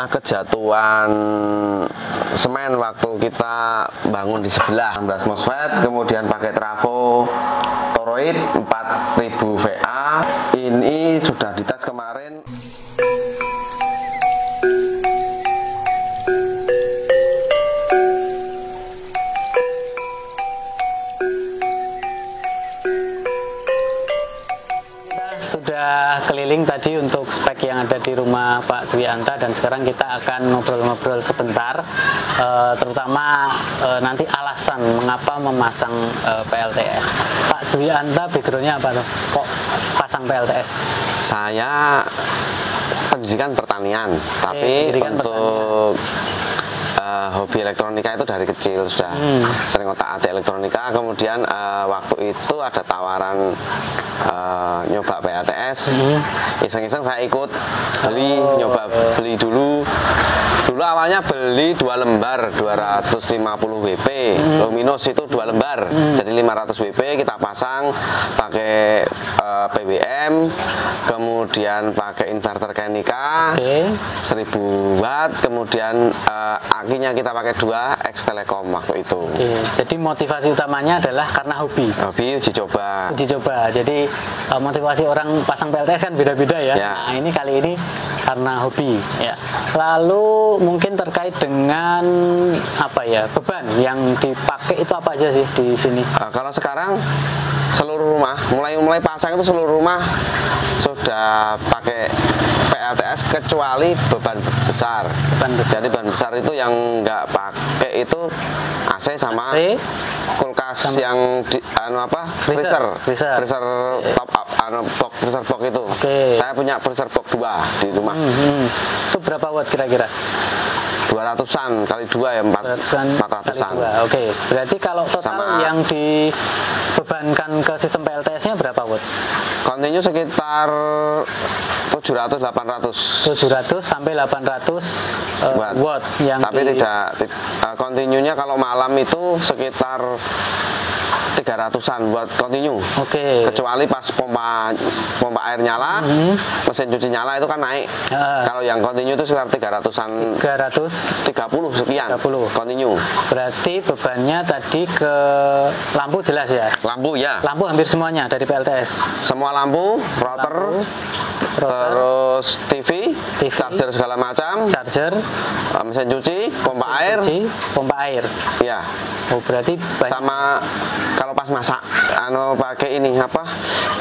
pernah kejatuhan semen waktu kita bangun di sebelah. 16 MOSFET, kemudian pakai trafo toroid 4000 VA. Ini sudah dites kemarin. Sudah keliling tadi untuk spek yang ada di rumah Pak Dwi Anta, dan sekarang kita akan ngobrol-ngobrol sebentar, terutama nanti alasan mengapa memasang PLTS. Pak Dwi Anta backgroundnya apa tuh? Kok pasang PLTS? Saya pendidikan pertanian, tapi untuk hobi elektronika itu dari kecil sudah sering otak-atik elektronika. Kemudian waktu itu ada tawaran nyoba PLTS, iseng-iseng saya ikut beli, nyoba beli dulu awalnya beli 2 lembar 250 WP, Luminous itu 2 lembar, jadi 500 WP kita pasang pakai PWM, kemudian pakai inverter Kenika 1000 watt, kemudian akinya kita pakai 2 X Telekom waktu itu. Jadi motivasi utamanya adalah karena hobi uji coba. Jadi motivasi orang pasang PLTS kan beda-beda ya. Nah, ini kali ini karena hobi ya. Lalu mungkin terkait dengan apa ya, beban yang dipakai itu apa aja sih di sini? Kalau sekarang seluruh rumah mulai pasang itu seluruh rumah sudah pakai PLTS kecuali beban besar. Jadi beban besar itu yang nggak pakai itu AC sama kulkas sama yang di freezer top up, freezer box itu. Saya punya freezer box 2 di rumah. Itu berapa watt kira-kira? 200-an kali 2 ya, 400-an. Oke, berarti kalau total yang dibebankan ke sistem PLTS-nya berapa watt? Continue sekitar 700-800. 700 sampai 800 watt yang tapi tidak continue-nya kalau malam itu sekitar 300-an buat continue. Kecuali pas pompa air nyala, mesin cuci nyala itu kan naik. Kalau yang continue itu sekitar 300-an. 30 sekian. Continue. Berarti bebannya tadi ke lampu jelas ya? Lampu ya. Lampu hampir semuanya dari PLTS. Semua lampu, router, terus TV, charger segala macam. Mesin cuci, pompa air. Ya. Oh, berarti sama kalau pas masak pakai ini apa?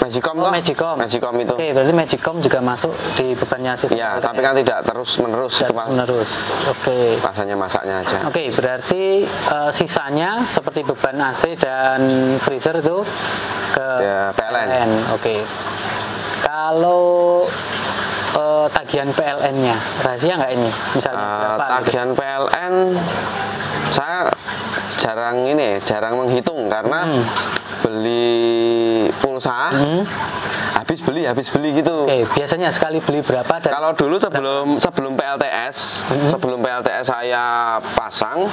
Magicom toh? Magicom itu. Berarti Magicom juga masuk di bebannya sistem. Ya, tapi kan tidak terus-menerus. Rasanya masaknya aja. Berarti sisanya seperti beban AC dan freezer itu ke PLN. Kalau tagihan PLN-nya rahasia nggak ini? Misalnya tagihan PLN saya jarang menghitung karena beli pulsa habis beli gitu. Biasanya sekali beli berapa? Kalau dulu sebelum PLTS saya pasang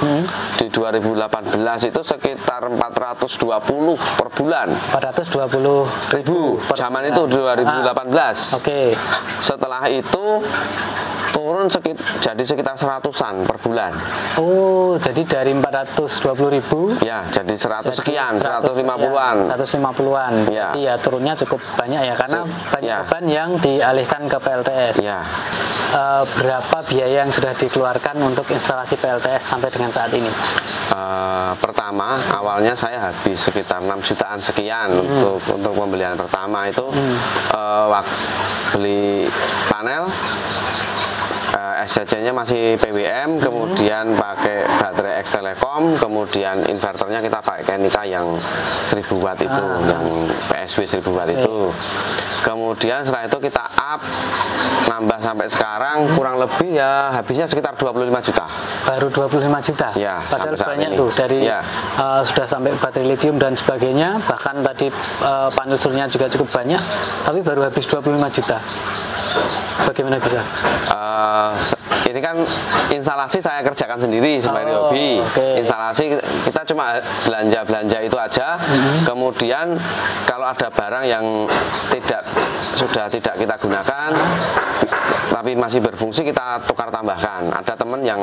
di 2018 itu sekitar 420 per bulan. 420.000 per zaman itu 2018. Setelah itu turun jadi sekitar 100-an per bulan. Oh, jadi dari 420.000 ya jadi 100 sekian, 150-an. 150-an. Jadi ya turunnya cukup banyak ya, karena banyak beban yang dialihkan ke PLTS. Berapa biaya yang sudah dikeluarkan untuk instalasi PLTS sampai dengan saat ini? Pertama, awalnya saya habis sekitar 6 jutaan sekian untuk pembelian pertama itu. Waktu beli panel, SCC-nya masih PWM, kemudian pakai baterai X Telekom, kemudian inverternya kita pakai Kenika yang 1000 watt itu, yang PSW 1000 watt itu. Kemudian setelah itu kita up, nambah sampai sekarang kurang lebih ya habisnya sekitar 25 juta. Baru 25 juta? Ya, padahal banyak tuh dari sudah sampai baterai lithium dan sebagainya, bahkan tadi panel surya juga cukup banyak, tapi baru habis 25 juta. bagaimana bisa? Ini kan instalasi saya kerjakan sendiri sebagai hobi. Instalasi kita cuma belanja itu aja. Kemudian kalau ada barang yang sudah tidak kita gunakan tapi masih berfungsi, kita tukar tambahkan. Ada teman yang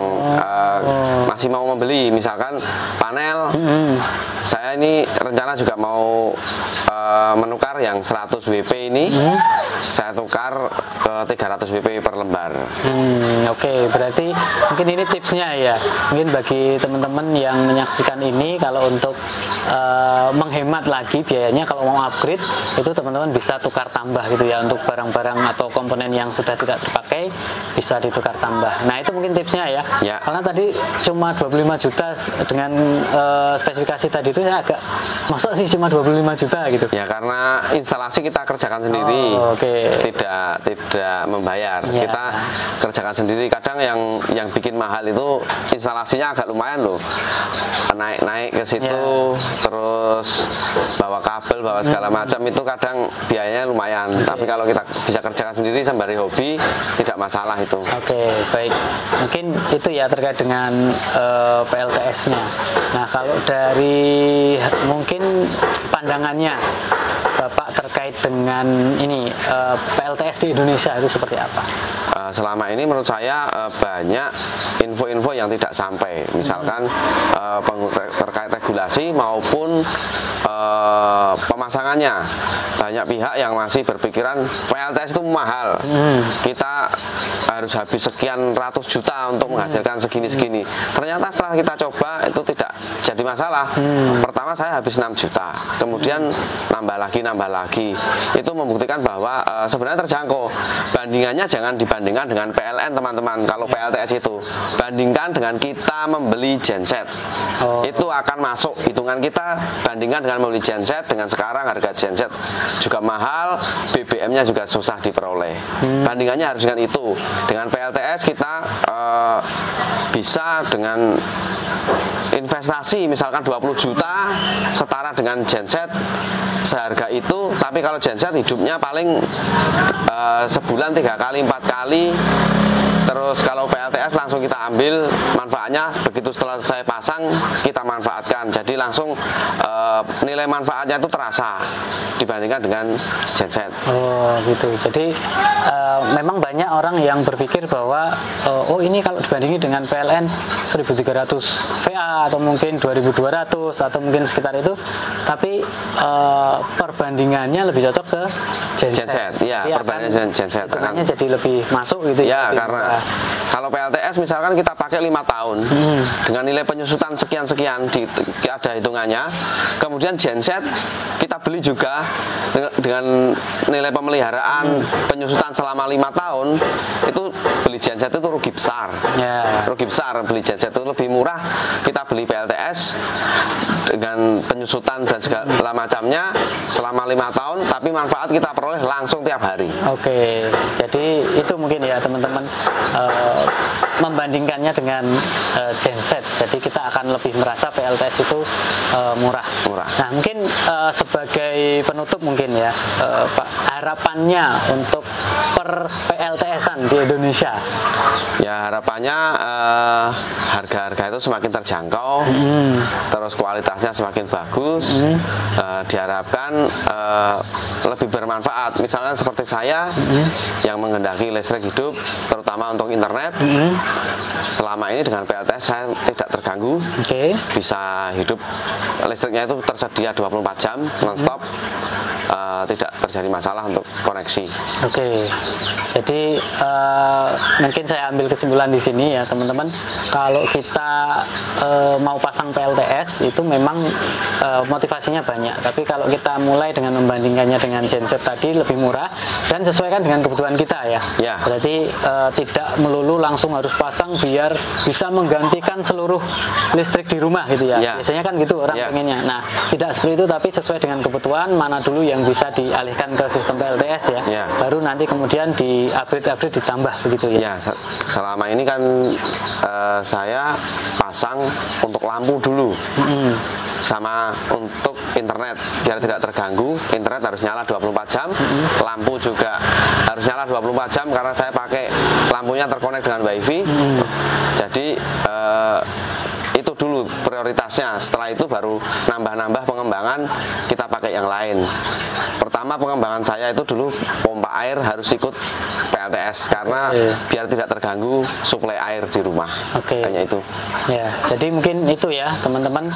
masih mau membeli, misalkan panel. Saya ini rencana juga mau menukar yang 100 WP ini. Saya tukar ke 300 WP per lembar. Oke, berarti mungkin ini tipsnya ya. Mungkin bagi teman-teman yang menyaksikan ini, kalau untuk menghemat lagi biayanya, kalau mau upgrade itu teman-teman bisa tukar tambah gitu ya, untuk barang-barang atau komponen yang sudah tidak terpakai bisa ditukar tambah. Nah, itu mungkin tipsnya ya. Karena tadi cuma 25 juta dengan spesifikasi tadi itu saya agak, masa sih cuma 25 juta gitu. Ya, karena instalasi kita kerjakan sendiri. Tidak membayar. Kita kerjakan sendiri. Kadang yang bikin mahal itu instalasinya agak lumayan loh. Naik ke situ, terus bawa kabel, bawa segala macam, itu kadang biayanya lumayan. Tapi kalau kita bisa kerjakan sendiri sembari hobi, tidak masalah itu. Oke, baik. Mungkin itu ya terkait dengan PLTS-nya. Nah, kalau dari mungkin pandangannya Bapak terkait dengan ini PLTS di Indonesia itu seperti apa? Selama ini menurut saya banyak info-info yang tidak sampai, misalkan terkait regulasi maupun pemasangannya. Banyak pihak yang masih berpikiran PLTS itu mahal, kita harus habis sekian ratus juta untuk menghasilkan segini-segini. Ternyata setelah kita coba itu tidak jadi masalah. Pertama saya habis 6 juta, kemudian nambah lagi. Itu membuktikan bahwa sebenarnya terjangkau. Bandingannya jangan dibandingkan dengan PLN, teman-teman. Kalau PLTS itu bandingkan dengan kita membeli genset. Itu akan masuk hitungan kita. Bandingkan dengan membeli genset, dengan sekarang harga genset juga mahal, BBM-nya juga susah diperoleh. Bandingannya harus dengan itu. Dengan PLTS kita bisa dengan investasi misalkan 20 juta setara dengan genset seharga itu. Tapi kalau genset hidupnya paling sebulan 3 kali 4 kali. Terus kalau PLTS langsung kita ambil manfaatnya, begitu setelah saya pasang kita manfaatkan. Jadi langsung nilai manfaatnya itu terasa dibandingkan dengan genset. Gitu. Jadi memang banyak orang yang berpikir bahwa ini kalau dibandingin dengan PLN 1300 VA atau mungkin 2200 atau mungkin sekitar itu, tapi perbandingannya lebih cocok ke genset. Iya, perbandingan genset akan jadi lebih masuk gitu ya. Karena kalau PLTS misalkan kita pakai 5 tahun dengan nilai penyusutan sekian-sekian, ada hitungannya. Kemudian genset kita beli juga dengan nilai pemeliharaan penyusutan selama 5 tahun, itu beli genset itu rugi besar. Rugi besar beli genset itu. Lebih murah kita beli PLTS dengan penyusutan dan segala macamnya selama 5 tahun, tapi manfaat kita peroleh langsung tiap hari. Oke, jadi itu mungkin ya teman-teman, membandingkannya dengan genset. Jadi kita akan lebih merasa PLTS itu murah. Nah, mungkin sebagai penutup mungkin ya, Pak, harapannya untuk per PLTS-an di Indonesia. Ya, harapannya harga-harga itu semakin terjangkau, terus kualitasnya semakin bagus. Diharapkan lebih bermanfaat. Misalnya seperti saya yang menghendaki listrik hidup, terutama untuk internet. Selama ini dengan PLTS saya tidak terganggu. Bisa hidup, listriknya itu tersedia 24 jam non-stop. Tidak terjadi masalah untuk koneksi. Jadi mungkin saya ambil kesimpulan di sini ya teman-teman, kalau kita mau pasang PLTS itu memang motivasinya banyak, tapi kalau kita mulai dengan membandingkannya dengan genset tadi lebih murah dan sesuaikan dengan kebutuhan kita ya. Berarti tidak melulu langsung harus pasang biar bisa menggantikan seluruh listrik di rumah gitu ya. Biasanya kan gitu orang pengennya. Nah, tidak seperti itu, tapi sesuai dengan kebutuhan, mana dulu yang bisa dialihkan ke sistem PLTS ya. Baru nanti kemudian di upgrade ditambah begitu ya. Selama ini kan saya pasang untuk lampu dulu. sama untuk internet biar tidak terganggu. Internet harus nyala 24 jam, lampu juga harus nyala 24 jam karena saya pakai lampunya terkonek dengan WiFi. Jadi itu dulu prioritasnya. Setelah itu baru nambah-nambah pengembangan, kita pakai yang lain. Pertama pengembangan saya itu dulu pompa air harus ikut PLTS karena biar tidak terganggu suplai air di rumah. Hanya itu. Ya, jadi mungkin itu ya teman-teman,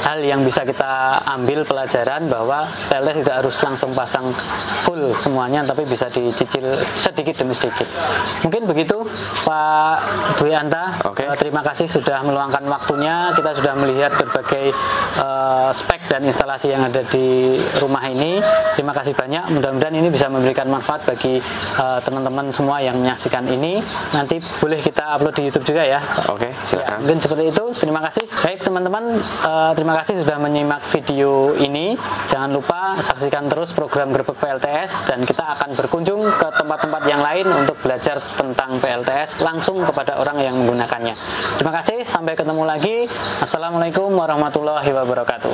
hal yang bisa kita ambil pelajaran bahwa PLTS tidak harus langsung pasang full semuanya, tapi bisa dicicil sedikit demi sedikit. Mungkin begitu Pak Dwi Anta. Terima kasih sudah meluangkan waktunya. Kita sudah melihat berbagai spek dan instalasi yang ada di rumah ini. Terima kasih banyak. Mudah-mudahan ini bisa memberikan manfaat bagi teman-teman semua yang menyaksikan ini. Nanti boleh kita upload di YouTube juga ya. Silakan. Ya, mungkin seperti itu. Terima kasih. Baik teman-teman, terima kasih sudah menyimak video ini. Jangan lupa saksikan terus program Grebek PLTS dan kita akan berkunjung ke tempat-tempat yang lain untuk belajar tentang PLTS langsung kepada orang yang menggunakannya. Terima kasih. Sampai ketemu lagi. Assalamualaikum warahmatullahi wabarakatuh.